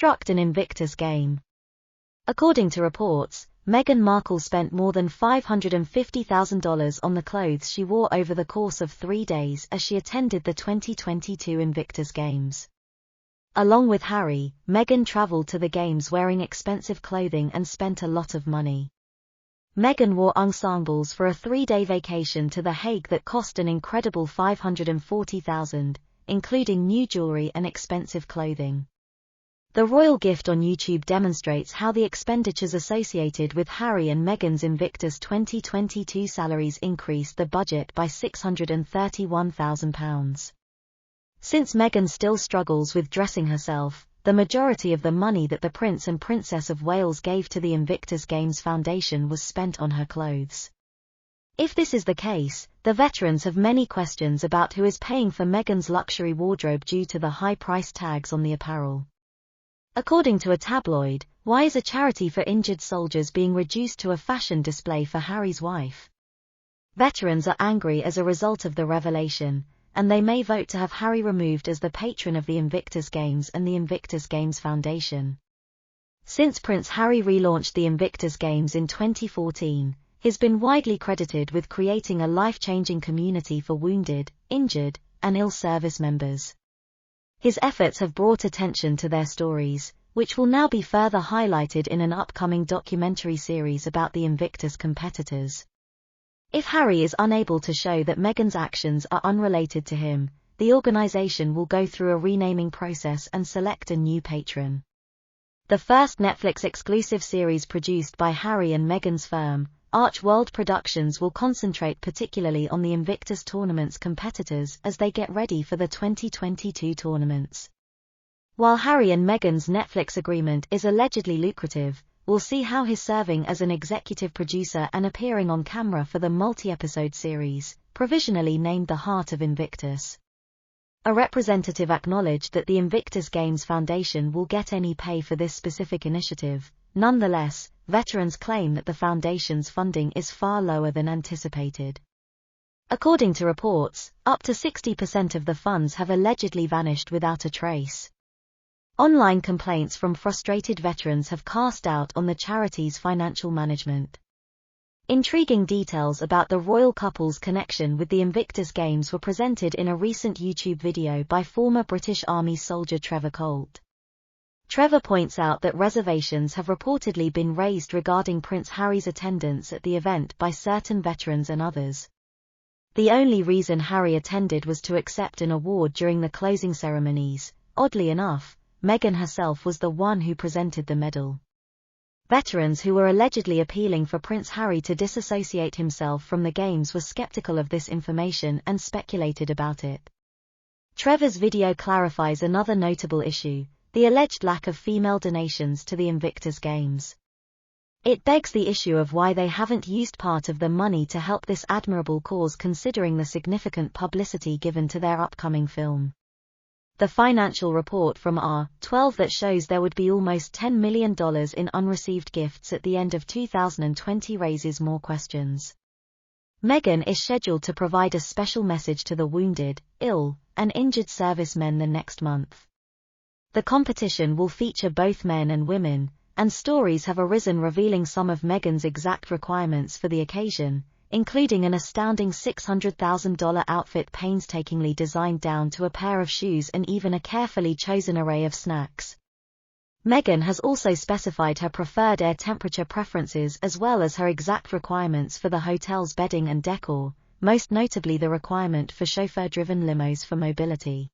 construct an Invictus game. According to reports, Meghan Markle spent more than $550,000 on the clothes she wore over the course of 3 days as she attended the 2022 Invictus Games. Along with Harry, Meghan traveled to the games wearing expensive clothing and spent a lot of money. Meghan wore ensembles for a 3-day vacation to The Hague that cost an incredible $540,000, including new jewelry and expensive clothing. The royal gift on YouTube demonstrates how the expenditures associated with Harry and Meghan's Invictus 2022 salaries increased the budget by £631,000. Since Meghan still struggles with dressing herself, the majority of the money that the Prince and Princess of Wales gave to the Invictus Games Foundation was spent on her clothes. If this is the case, the veterans have many questions about who is paying for Meghan's luxury wardrobe due to the high price tags on the apparel. According to a tabloid, why is a charity for injured soldiers being reduced to a fashion display for Harry's wife? Veterans are angry as a result of the revelation, and they may vote to have Harry removed as the patron of the Invictus Games and the Invictus Games Foundation. Since Prince Harry relaunched the Invictus Games in 2014, he's been widely credited with creating a life-changing community for wounded, injured, and ill service members. His efforts have brought attention to their stories, which will now be further highlighted in an upcoming documentary series about the Invictus competitors. If Harry is unable to show that Meghan's actions are unrelated to him, the organization will go through a renaming process and select a new patron. The first Netflix exclusive series produced by Harry and Meghan's firm, Arch World Productions, will concentrate particularly on the Invictus Tournament's competitors as they get ready for the 2022 tournaments. While Harry and Meghan's Netflix agreement is allegedly lucrative, we'll see how he's serving as an executive producer and appearing on camera for the multi-episode series, provisionally named The Heart of Invictus. A representative acknowledged that the Invictus Games Foundation will get any pay for this specific initiative. Nonetheless, veterans claim that the foundation's funding is far lower than anticipated. According to reports, up to 60% of the funds have allegedly vanished without a trace. Online complaints from frustrated veterans have cast doubt on the charity's financial management. Intriguing details about the royal couple's connection with the Invictus Games were presented in a recent YouTube video by former British Army soldier Trevor Colt. Trevor points out that reservations have reportedly been raised regarding Prince Harry's attendance at the event by certain veterans and others. The only reason Harry attended was to accept an award during the closing ceremonies. Oddly enough, Meghan herself was the one who presented the medal. Veterans who were allegedly appealing for Prince Harry to disassociate himself from the Games were skeptical of this information and speculated about it. Trevor's video clarifies another notable issue: the alleged lack of female donations to the Invictus Games. It begs the issue of why they haven't used part of the money to help this admirable cause, considering the significant publicity given to their upcoming film. The financial report from R12 that shows there would be almost $10 million in unreceived gifts at the end of 2020 raises more questions. Meghan is scheduled to provide a special message to the wounded, ill, and injured servicemen the next month. The competition will feature both men and women, and stories have arisen revealing some of Meghan's exact requirements for the occasion, including an astounding $600,000 outfit painstakingly designed down to a pair of shoes and even a carefully chosen array of snacks. Meghan has also specified her preferred air temperature preferences as well as her exact requirements for the hotel's bedding and decor, most notably the requirement for chauffeur-driven limos for mobility.